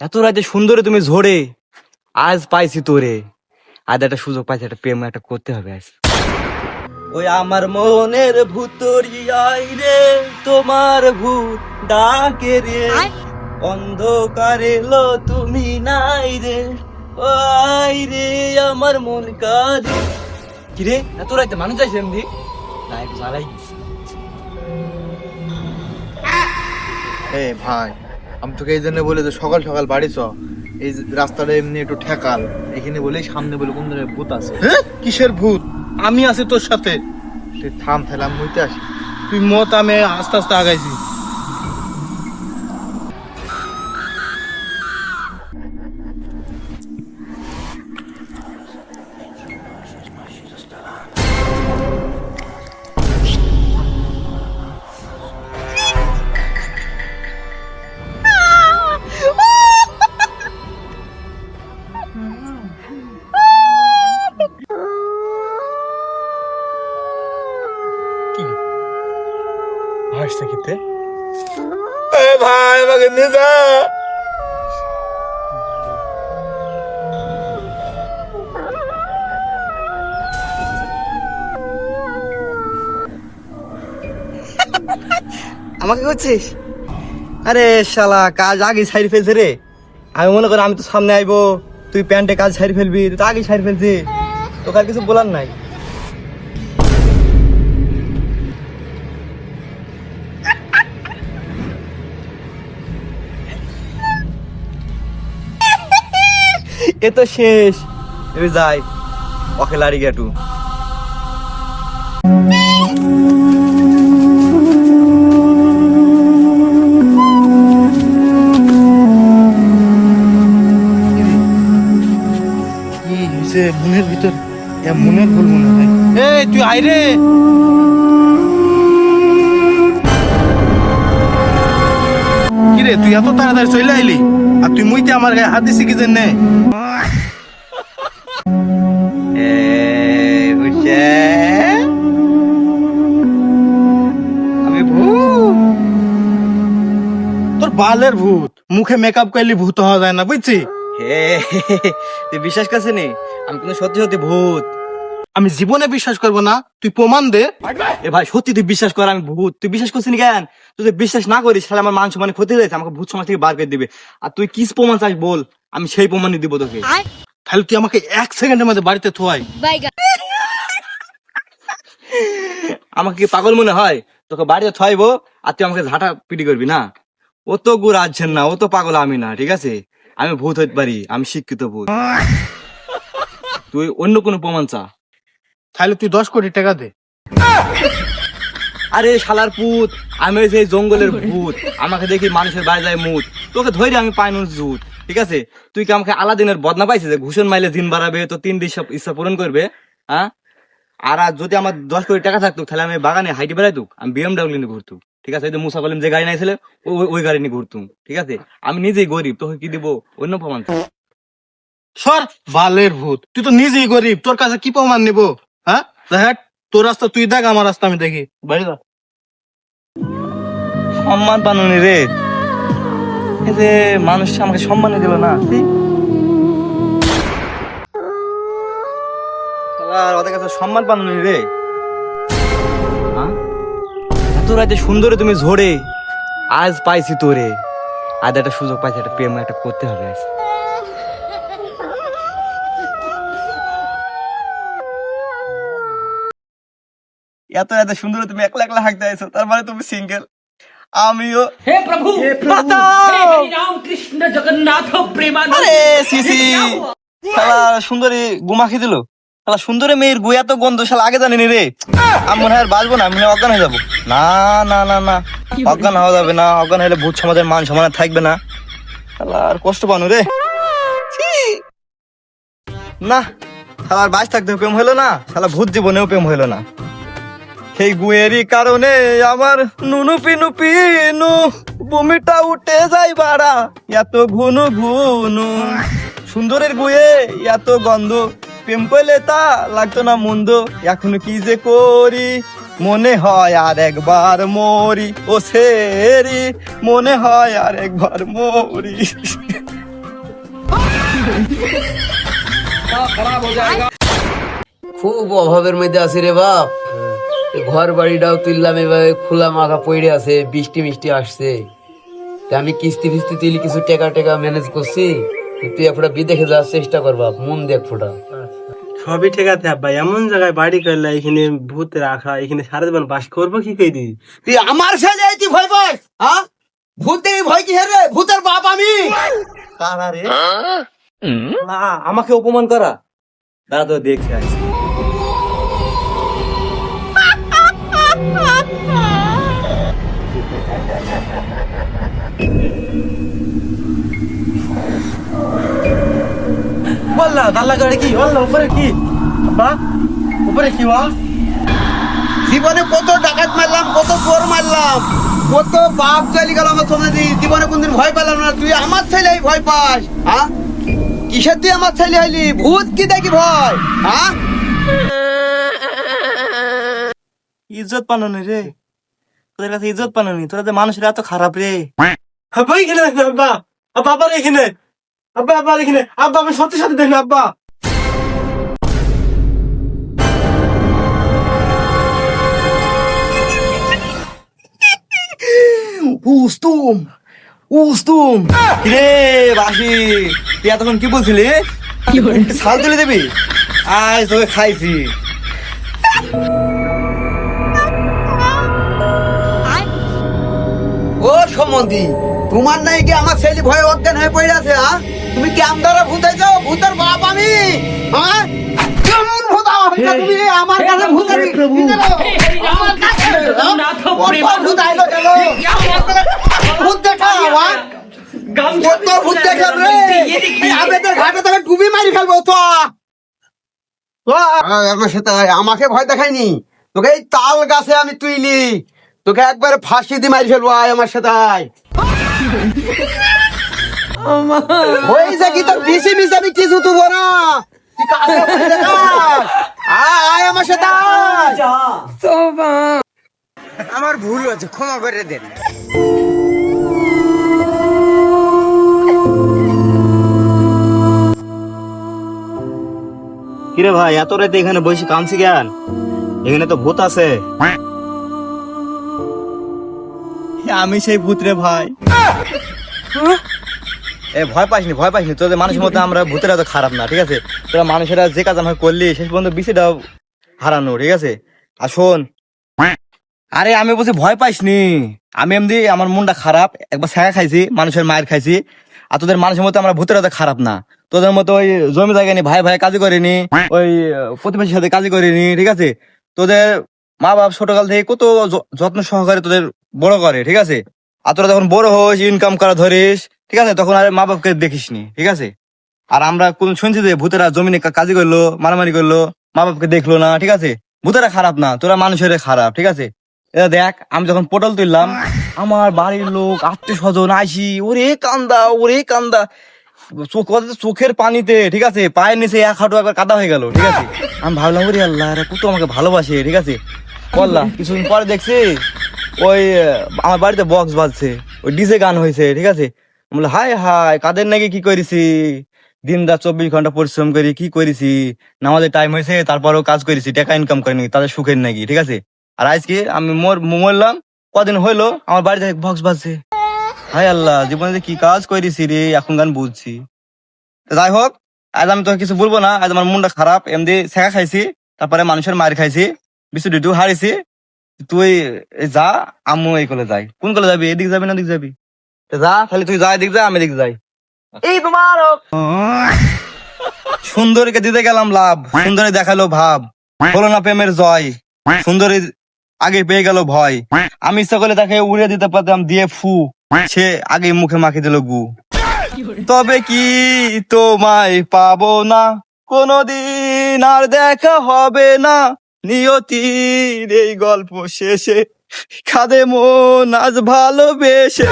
এত রাতে সুন্দরে তুমি ঝরে, আজ পাইছি তোরে। আজ একটা সুযোগ পাইছি, একটা প্রেম একটা করতে হবে আজ। ওই আমার মনের ভুতরিয়াই রে, তোমার ভূত ডাকে রে, অন্ধকারে লো তুমি নাই রে, ওই রে আমার মন কাঁদে। কিরে এত রাতে মানুষ যাইছে এমনি লাইট জ্বালাই দিছি। ভাই, আমি তোকে এই জন্য বলে যে সকাল সকাল বাড়ি চ। এই যে রাস্তাটা এমনি একটু ঠেকাল, এখানে বলেই সামনে বলে কোন ধরনের ভূত আছে। কিসের ভূত? আমি আছি তোর সাথে। তুই থাম, তাহলে আমি মইতে আসি। তুই মত, আমি আস্তে আস্তে আগাইছি। হাসছে কিতে? ভাই আমাকে নিয়ে যা। আমাকে করছিস? আরে শালা, কাজ আগে ছাড়ি ফেলছে রে। আমি মনে করি আমি তো সামনে আইবো, তুই প্যান্টে কাজ ছাড়ি ফেলবি, তুই তো আগে ছাড়ি ফেলছি। তোকে আর কিছু বলার নাই। এ তো শেষ, এবার যাই ওকে লাড়ি গেটু। মনের ভিতর মনের ভুল মনে হয়। এই তুই আই রে। কিরে তুই এত তাড়াতাড়ি চলে আইলি, আর তুই মুইতে আমার গায়ে হাত দিছি কি জন্যে? আমি ভূত? তোর বালের ভূত। মুখে মেকআপ করলে ভূত হওয়া যায় না, বুঝছি? হে, তুই বিশ্বাস করছিস নি আমি কিন্তু সত্যি সত্যি ভূত? আমি জীবনে বিশ্বাস করবো না, তুই প্রমাণ দে। এ ভাই সত্যি তুই বিশ্বাস কর আমি ভূত। তুই বিশ্বাস করছিস নি কেন? তুই যদি বিশ্বাস না করিস তাহলে আমার মান সম্মান ক্ষতি হয়েছে, আমাকে ভূত সমাজ থেকে বার করে দিবে। আর তুই কি প্রমাণ চাস বল, আমি সেই প্রমাণই দিব তোকে। তাহলে তুই আমাকে 1 সেকেন্ডের মধ্যে বাড়িতে থোয়াই। আমাকে কি পাগল মনে হয়? তোকে বাড়িতে থাইবো আর তুই আমাকে ঝাঁটা পিটি করবি না? ও তো গুড় আছেন না, ও তো পাগল আমি না, ঠিক আছে? আমি ভূত হইতে পারি, আমি শিক্ষিত ভূত। তুই অন্য কোনো প্রমাণ চা। তাহলে তুই 10 কোটি টাকা দে। আরে শালার পুত, আমি সেই জঙ্গলের ভূত, আমাকে দেখি মানুষের বাড়ি যায় মুত, তোকে ধরে আমি পাইনুর জুত, ঠিক আছে? তুই কি আমাকে আলাদিনের বদনা পাইছিস যে ঘুষণ মাইলে দিন বাড়াবে তো 3 দিন সব ইচ্ছা পূরণ করবে? হ্যাঁ? আর যদি আমার 10 কোটি টাকা থাকতো তাহলে আমি বাগানে হাইটে বেড়াইতো, আমি BMW নিয়ে ঘুরতো, ঠিক আছে? যে মুসা কলিম যে গাড়ি নাইছিল ওই গাড়ি নিয়ে ঘুরতুম, ঠিক আছে? আমি নিজেই গরিব, তোকে কি দিব অন্য প্রমাণ? সর বালের ভূত, তুই তো নিজেই গরিব, তোর কাছে কি প্রমাণ নিব? হ্যাঁ দেখ, তোর রাস্তা তুই দেখ, আমার রাস্তা আমি দেখি। বাড়ি যা। সম্মান পানুনি রে, এই যে মানুষ আমাকে সম্মানই দিল না। ওদের কাছে সম্মান পানুনি রে। এত রাতে সুন্দরে তুমি ঝরে, আজ পাইছি তোরে। আজ একটা সুযোগ পাইছি, একটা প্রেম একটা করতে হবে আজ। এত এত সুন্দর তুমি একলা একলা হাঁকতে আইছো, তার মানে তুমি সিঙ্গেল। আমিও। हे प्रभु हे हरि राम कृष्ण जगन्नाथ प्रेमानंद। আরে সিসি, শালা সুন্দরী গুমাখি দিল। শালা সুন্দরী মেয়ের গুয়া তো গন্ধ, শালা আগে জানিনি রে। আমি মনে হয় আর বাঁচবো না, আমি মনে হয় অজ্ঞান হয়ে যাবো। না না না না, অজ্ঞান হওয়া যাবে না। অজ্ঞান হলে ভূত সমাজের মান সম্মান থাকবে না। শালা আর কষ্ট পানো রে। ছি! না, শালা আর বাঁচ থাকতে প্রেম হইলো না, শালা ভূত জীবনেও প্রেম হইলো না। সেই গুয়েরই কারণে আমার নুনু পিনু পিনু বমিটা উঠে যাই বাড়া, এত ঘুনু ঘুনু। সুন্দরের গুয়ে এত গন্ধ, প্রেম করলে তা লাগতো না মন্দ। এখন কি যে করি, মনে হয় আর একবার মরি। ও সেরি, মনে হয় আর একবার মরি। খুব অভাবের মধ্যে আছি রে বাপ। এই ঘর বাড়িটাও তুললাম, এভাবে খোলা মাখা পড়ে আছে, বৃষ্টি মিষ্টি আসছে। তা আমি কিস্তি ফিস্তি তুলি, কিছু টাকা ম্যানেজ করছি। তুই একটা বিদেশে যাওয়ার চেষ্টা কর বাপ, মন দেখ ফোটা। সবই ঠিক আছে আব্বা, এমন জায়গায় বাড়ি করলে এখানে ভূত রাখা, এখানে সারা জীবন বাস করবো কি কই দি? তুই আমার ছেলে এই তুই ভয় পাস? হ্যাঁ, ভূত দেখি ভয় কি রে? ভূতের বাপ আমি। কারা রে? না, আমাকে অপমান করা। দাদা তো দেখছে আছি। বললা দাল্লা করে কি? বললা উপরে কি? আব্বা উপরে কি বল? জীবনে কত ডাকাত মারলাম, কত চোর মারলাম, কত বাপ চালি গেল আমার সামনে দিয়ে। জীবনে কোনদিন ভয় পেলাম না। তুই আমার ছেলে ভয় পাস? হ্যাঁ, কিসের তুই আমার ছেলে হইলি? ভূত কি দেখি ভয়? হ্যাঁ, ইজ্জত পানানি রে, তোদের কাছে ইজ্জত পানানি। তোরা যে মানুষের এত খারাপ রে। আব্বা এখানে দেখেন, আব্বা আব্বা আবার এখানে, আব্বা আবার এখানে, আব্বা আমি সত্যি সত্যি দেখেন আব্বা। উস্তুম রে বাসি, তুই এতক্ষণ কি বলছিলি? ছাল তুলে দিবি? আয় তোকে খাইছি। ও সম্বন্ধী, তোমার নাই কি আমার ছেলে ভয়ে অজ্ঞান হয়ে পড়ে আছে? হ্যাঁ, তুমি কি আমদারা ভূত হয়েছো? ভূতের বাপ আমি। হ্যাঁ, কেমন ভূত আমার কাছে? তুমি আমার কাছে ভূত আমি আমার কাছে ভূত আইলো কেন? ভূত দেখা হ্যাঁ? কত ভূত দেখাব রে? এই আবেদের ঘাটে তোকে ডুবি মারি ফেলবো তো। আমার সাথে আমাকে ভয় দেখায়নি, তোকে এই তাল গাছে আমি তুইলি, তোকে একবারে ফাঁসি দিয়ে মারি ফেলবো। আয় আমার সাথে আয়। হয়েছে কি তোর বেশি মিশে আমি কিছু তুবো না। তুই কাছে ভয় দেখাস? আয় আয় আমার সাথে আয়। আমার ভুল হয়েছে, ক্ষমা করে দেন। কিরে ভাই, এত রাতে এখানে বসে কাঁদছি কেন? এখানে তো ভূত আছে। আমি সেই ভূত রে ভাই। এ ভয় পাইসনি, ভয় পাইসনি। তোদের মানুষের মধ্যে আমরা ভূতেরা তো খারাপ না, ঠিক আছে? তোরা মানুষেরা যে কাজ আমার করলি শেষ পর্যন্ত বিষয়টাও হারানো, ঠিক আছে? আর শোন, আরে আমি বলছি ভয় পাইসনি। আমি এমনি আমার মনটা খারাপ, একবার ছ্যাঁকা খাইছি, মানুষের মায়ের খাইছি। আর তোদের মানুষের মতো আমরা ভূতেরা তো খারাপ না। তোদের মতো ওই জমি জায়গা নি ভাই ভাই কাজই করিনি, ওই প্রতিবেশীর সাথে কাজই করিনি, ঠিক আছে? তোদের মা বাপ ছোটকাল থেকে কত যত্ন সহকারে তোদের বড় করে, ঠিক আছে? আর তোরা যখন বড় হোস, ইনকাম করা ধরিস, ঠিক আছে, তখন আর মা বাপকে দেখিসনি, ঠিক আছে? আর আমরা কোন শুনছি যে ভূতেরা জমিনে কাজই করলো, মারামারি করলো, মা বাপকে দেখলো না, ঠিক আছে? ভূতেরা খারাপ না, তোরা মানুষের খারাপ, ঠিক আছে? এটা দেখ, আমি যখন পটল তুললাম, আমার বাড়ির লোক আত্মীয় স্বজন আইসি, ওরে কান্দা ওরে কান্দা, চোখের পানিতে, ঠিক আছে, পায়ের নিচে এক হাঁটু একবার কাদা হয়ে গেল, ঠিক আছে? আমি ভাবলাম ওরে আল্লাহ, এরা কত আমাকে ভালোবাসে, ঠিক আছে? বললাম কিছুদিন পরে দেখছি ওই আমার বাড়িতে বক্স বাজছে, ওই ডিজে গান হয়েছে, ঠিক আছে? বললো হাই হাই, কাদের নাকি কি করেছি, দিন রাত 24 ঘন্টা পরিশ্রম করি, কি করেছি, নামাজের টাইম হয়েছে তারপরেও কাজ করেছি, টাকা ইনকাম করিনি, তাদের সুখের নাকি, ঠিক আছে? আর আজকে আমি মরলাম, কদিন হইলো আমার বাড়িতে বক্স বাজছে। হাই আল্লাহ, জীবনে যে কি কাজ করেছি রে, এখন গান বুঝছি। যাই হোক, আজ আমি তোকে কিছু বলবো না। আজ আমার মনটা খারাপ, এমনি ছেঁকা খাইছি, তারপরে মানুষের মার খাইছি, বিশু ডিটু হারিয়েছি। তুই যা, আম্মু এই কলে যাই। কোন কলে যাবি? এদিক যাবি না ওদিক যাবি? যা, খালি তুই যা, এদিক যা, আমি এদিক যাই। এই তোমার সুন্দরীকে দিতে গেলাম লাভ, সুন্দরী দেখালো ভাব, হলো না প্রেমের জয়, সুন্দরী আগে পেয়ে গেল ভয়। আমি ইচ্ছা করলে তাকে উড়ে দিতে পারতাম দিয়ে ফু, সে আগে মুখে মাখি দিল গু। তবে কি তোমায় পাবো না, কোনদিন আর দেখা হবে না, নিয়তির এই গল্প শেষে কাঁদে মন আজ ভালোবেসে।